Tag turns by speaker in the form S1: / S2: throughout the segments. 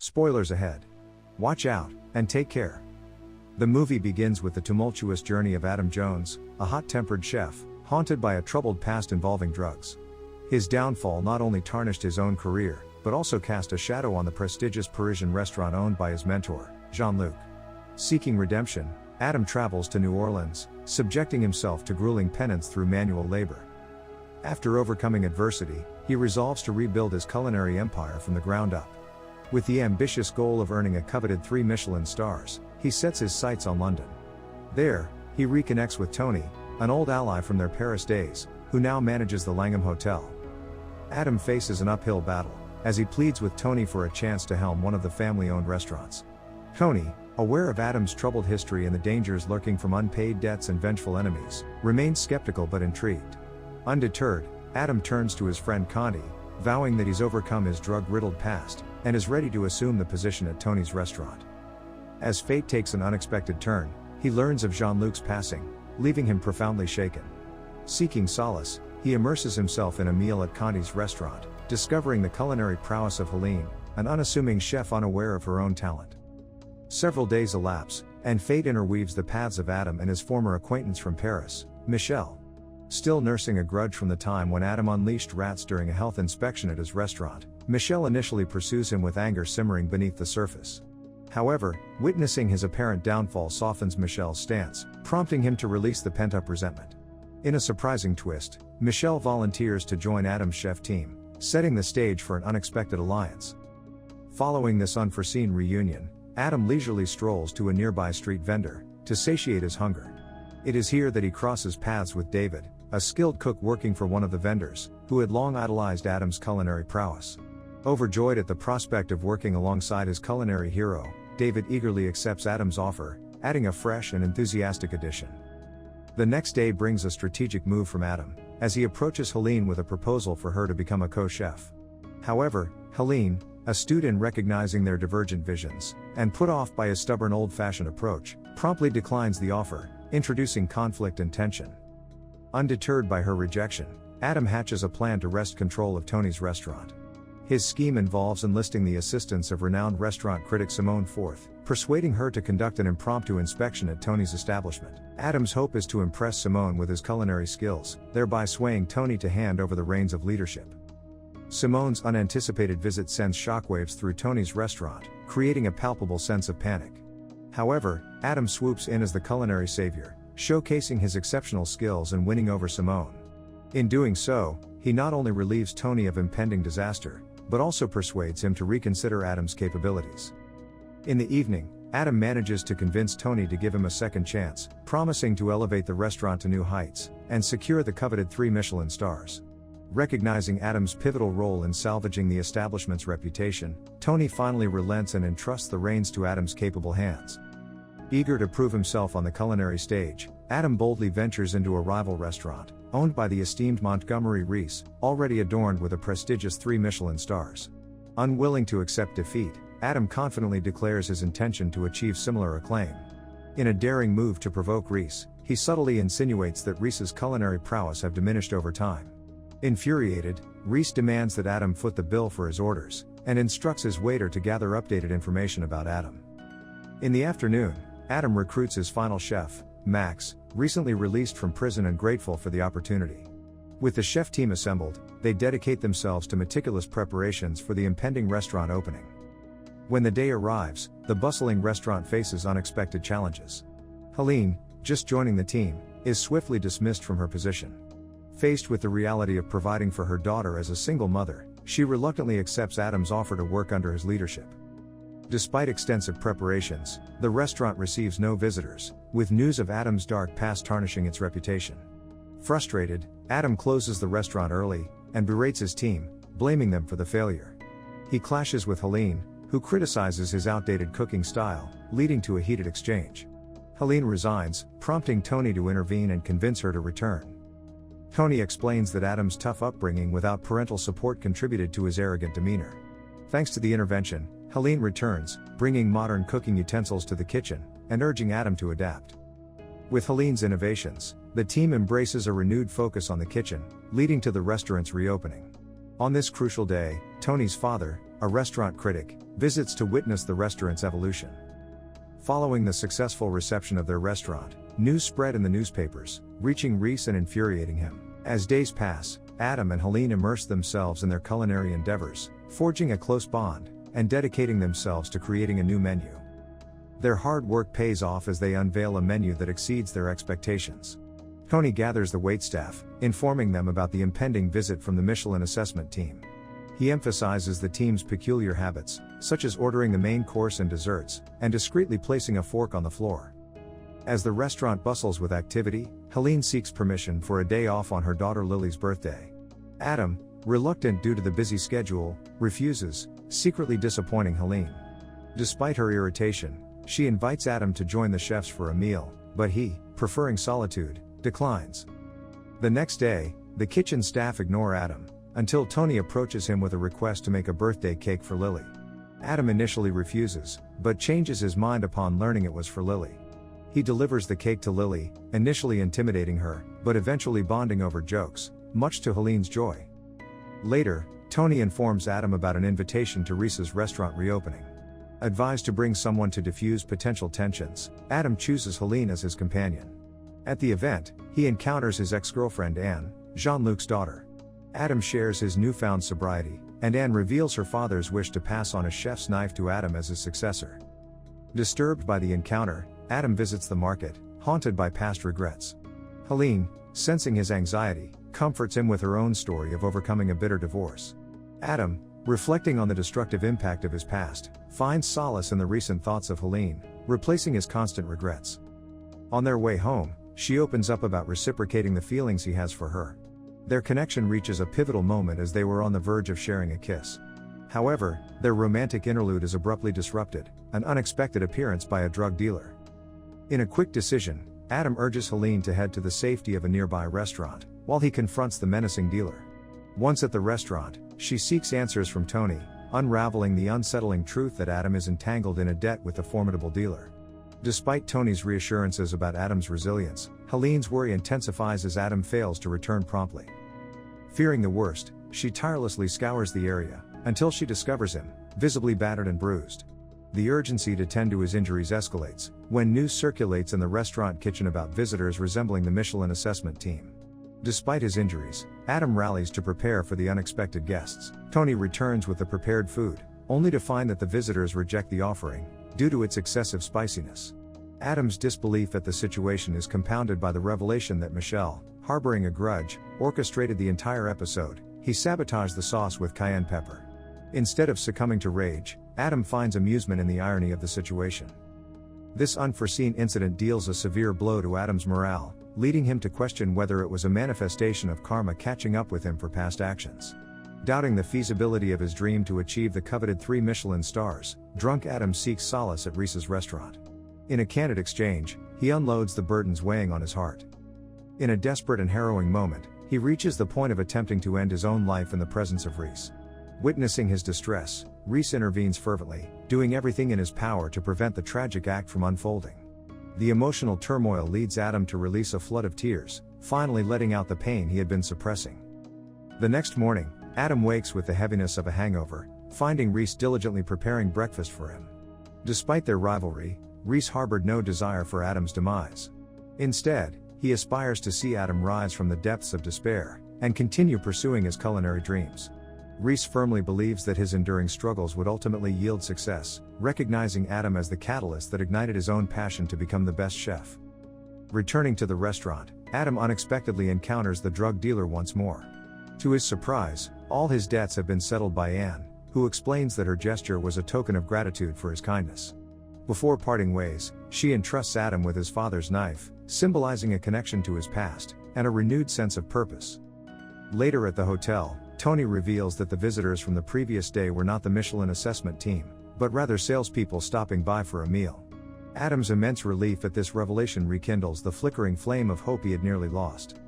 S1: Spoilers ahead. Watch out, and take care. The movie begins with the tumultuous journey of Adam Jones, a hot-tempered chef, haunted by a troubled past involving drugs. His downfall not only tarnished his own career, but also cast a shadow on the prestigious Parisian restaurant owned by his mentor, Jean-Luc. Seeking redemption, Adam travels to New Orleans, subjecting himself to grueling penance through manual labor. After overcoming adversity, he resolves to rebuild his culinary empire from the ground up. With the ambitious goal of earning a coveted 3 Michelin stars, he sets his sights on London. There, he reconnects with Tony, an old ally from their Paris days, who now manages the Langham Hotel. Adam faces an uphill battle, as he pleads with Tony for a chance to helm one of the family-owned restaurants. Tony, aware of Adam's troubled history and the dangers lurking from unpaid debts and vengeful enemies, remains skeptical but intrigued. Undeterred, Adam turns to his friend Conti, vowing that he's overcome his drug-riddled past, and is ready to assume the position at Tony's restaurant. As fate takes an unexpected turn, he learns of Jean-Luc's passing, leaving him profoundly shaken. Seeking solace, he immerses himself in a meal at Conti's restaurant, discovering the culinary prowess of Helene, an unassuming chef unaware of her own talent. Several days elapse, and fate interweaves the paths of Adam and his former acquaintance from Paris, Michel. Still nursing a grudge from the time when Adam unleashed rats during a health inspection at his restaurant, Michel initially pursues him with anger simmering beneath the surface. However, witnessing his apparent downfall softens Michel's stance, prompting him to release the pent-up resentment. In a surprising twist, Michel volunteers to join Adam's chef team, setting the stage for an unexpected alliance. Following this unforeseen reunion, Adam leisurely strolls to a nearby street vendor, to satiate his hunger. It is here that he crosses paths with David, a skilled cook working for one of the vendors, who had long idolized Adam's culinary prowess. Overjoyed at the prospect of working alongside his culinary hero, David eagerly accepts Adam's offer, adding a fresh and enthusiastic addition. The next day brings a strategic move from Adam, as he approaches Helene with a proposal for her to become a co-chef. However, Helene, astute in recognizing their divergent visions, and put off by his stubborn old-fashioned approach, promptly declines the offer, introducing conflict and tension. Undeterred by her rejection, Adam hatches a plan to wrest control of Tony's restaurant. His scheme involves enlisting the assistance of renowned restaurant critic Simone Forth, persuading her to conduct an impromptu inspection at Tony's establishment. Adam's hope is to impress Simone with his culinary skills, thereby swaying Tony to hand over the reins of leadership. Simone's unanticipated visit sends shockwaves through Tony's restaurant, creating a palpable sense of panic. However, Adam swoops in as the culinary savior, showcasing his exceptional skills and winning over Simone. In doing so, he not only relieves Tony of impending disaster, but also persuades him to reconsider Adam's capabilities. In the evening, Adam manages to convince Tony to give him a second chance, promising to elevate the restaurant to new heights, and secure the coveted 3 Michelin stars. Recognizing Adam's pivotal role in salvaging the establishment's reputation, Tony finally relents and entrusts the reins to Adam's capable hands. Eager to prove himself on the culinary stage, Adam boldly ventures into a rival restaurant, owned by the esteemed Montgomery Rees, already adorned with a prestigious 3 Michelin stars. Unwilling to accept defeat, Adam confidently declares his intention to achieve similar acclaim. In a daring move to provoke Rees, he subtly insinuates that Rees's culinary prowess have diminished over time. Infuriated, Rees demands that Adam foot the bill for his orders, and instructs his waiter to gather updated information about Adam. In the afternoon, Adam recruits his final chef, Max, recently released from prison and grateful for the opportunity. With the chef team assembled, they dedicate themselves to meticulous preparations for the impending restaurant opening. When the day arrives, the bustling restaurant faces unexpected challenges. Helene, just joining the team, is swiftly dismissed from her position. Faced with the reality of providing for her daughter as a single mother, she reluctantly accepts Adam's offer to work under his leadership. Despite extensive preparations, the restaurant receives no visitors, with news of Adam's dark past tarnishing its reputation. Frustrated, Adam closes the restaurant early, and berates his team, blaming them for the failure. He clashes with Helene, who criticizes his outdated cooking style, leading to a heated exchange. Helene resigns, prompting Tony to intervene and convince her to return. Tony explains that Adam's tough upbringing without parental support contributed to his arrogant demeanor. Thanks to the intervention, Helene returns, bringing modern cooking utensils to the kitchen, and urging Adam to adapt. With Helene's innovations, the team embraces a renewed focus on the kitchen, leading to the restaurant's reopening. On this crucial day, Tony's father, a restaurant critic, visits to witness the restaurant's evolution. Following the successful reception of their restaurant, news spread in the newspapers, reaching Reese and infuriating him. As days pass, Adam and Helene immerse themselves in their culinary endeavors, forging a close bond, and dedicating themselves to creating a new menu. Their hard work pays off as they unveil a menu that exceeds their expectations. Tony gathers the waitstaff, informing them about the impending visit from the Michelin assessment team. He emphasizes the team's peculiar habits, such as ordering the main course and desserts, and discreetly placing a fork on the floor. As the restaurant bustles with activity, Helene seeks permission for a day off on her daughter Lily's birthday. Adam, reluctant due to the busy schedule, refuses, secretly disappointing Helene. Despite her irritation, she invites Adam to join the chefs for a meal, but he, preferring solitude, declines. The next day, the kitchen staff ignore Adam, until Tony approaches him with a request to make a birthday cake for Lily. Adam initially refuses, but changes his mind upon learning it was for Lily. He delivers the cake to Lily, initially intimidating her, but eventually bonding over jokes, much to Helene's joy. Later, Tony informs Adam about an invitation to Reese's restaurant reopening. Advised to bring someone to diffuse potential tensions, Adam chooses Helene as his companion. At the event, he encounters his ex-girlfriend Anne, Jean-Luc's daughter. Adam shares his newfound sobriety, and Anne reveals her father's wish to pass on a chef's knife to Adam as his successor. Disturbed by the encounter, Adam visits the market, haunted by past regrets. Helene, sensing his anxiety, comforts him with her own story of overcoming a bitter divorce. Adam, reflecting on the destructive impact of his past, finds solace in the recent thoughts of Helene, replacing his constant regrets. On their way home, she opens up about reciprocating the feelings he has for her. Their connection reaches a pivotal moment as they were on the verge of sharing a kiss. However, their romantic interlude is abruptly disrupted, an unexpected appearance by a drug dealer. In a quick decision, Adam urges Helene to head to the safety of a nearby restaurant, while he confronts the menacing dealer. Once at the restaurant, she seeks answers from Tony, unraveling the unsettling truth that Adam is entangled in a debt with the formidable dealer. Despite Tony's reassurances about Adam's resilience, Helene's worry intensifies as Adam fails to return promptly. Fearing the worst, she tirelessly scours the area, until she discovers him, visibly battered and bruised. The urgency to tend to his injuries escalates, when news circulates in the restaurant kitchen about visitors resembling the Michelin assessment team. Despite his injuries, Adam rallies to prepare for the unexpected guests. Tony returns with the prepared food, only to find that the visitors reject the offering, due to its excessive spiciness. Adam's disbelief at the situation is compounded by the revelation that Michelle, harboring a grudge, orchestrated the entire episode. He sabotaged the sauce with cayenne pepper. Instead of succumbing to rage, Adam finds amusement in the irony of the situation. This unforeseen incident deals a severe blow to Adam's morale, leading him to question whether it was a manifestation of karma catching up with him for past actions. Doubting the feasibility of his dream to achieve the coveted 3 Michelin stars, drunk Adam seeks solace at Reese's restaurant. In a candid exchange, he unloads the burdens weighing on his heart. In a desperate and harrowing moment, he reaches the point of attempting to end his own life in the presence of Reese. Witnessing his distress, Reese intervenes fervently, doing everything in his power to prevent the tragic act from unfolding. The emotional turmoil leads Adam to release a flood of tears, finally letting out the pain he had been suppressing. The next morning, Adam wakes with the heaviness of a hangover, finding Reese diligently preparing breakfast for him. Despite their rivalry, Reese harbored no desire for Adam's demise. Instead, he aspires to see Adam rise from the depths of despair, and continue pursuing his culinary dreams. Reese firmly believes that his enduring struggles would ultimately yield success, recognizing Adam as the catalyst that ignited his own passion to become the best chef. Returning to the restaurant, Adam unexpectedly encounters the drug dealer once more. To his surprise, all his debts have been settled by Anne, who explains that her gesture was a token of gratitude for his kindness. Before parting ways, she entrusts Adam with his father's knife, symbolizing a connection to his past, and a renewed sense of purpose. Later at the hotel, Tony reveals that the visitors from the previous day were not the Michelin assessment team, but rather salespeople stopping by for a meal. Adam's immense relief at this revelation rekindles the flickering flame of hope he had nearly lost.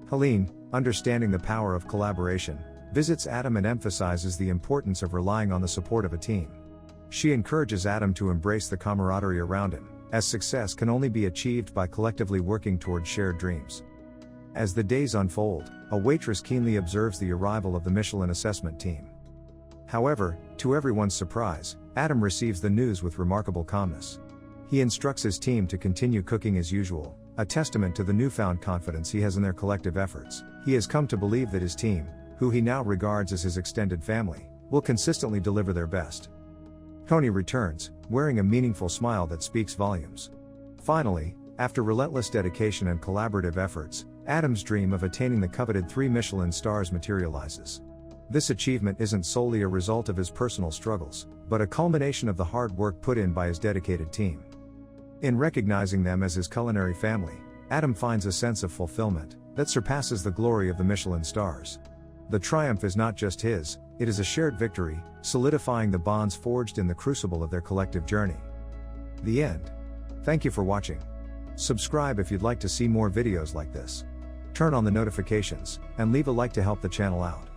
S1: Helene, understanding the power of collaboration, visits Adam and emphasizes the importance of relying on the support of a team. She encourages Adam to embrace the camaraderie around him, as success can only be achieved by collectively working towards shared dreams. As the days unfold, a waitress keenly observes the arrival of the Michelin assessment team. However, to everyone's surprise, Adam receives the news with remarkable calmness. He instructs his team to continue cooking as usual, a testament to the newfound confidence he has in their collective efforts. He has come to believe that his team, who he now regards as his extended family, will consistently deliver their best. Tony returns, wearing a meaningful smile that speaks volumes. Finally, after relentless dedication and collaborative efforts, Adam's dream of attaining the coveted 3 Michelin stars materializes. This achievement isn't solely a result of his personal struggles, but a culmination of the hard work put in by his dedicated team. In recognizing them as his culinary family, Adam finds a sense of fulfillment that surpasses the glory of the Michelin stars. The triumph is not just his, it is a shared victory, solidifying the bonds forged in the crucible of their collective journey. The end. Thank you for watching. Subscribe if you'd like to see more videos like this. Turn on the notifications, and leave a like to help the channel out.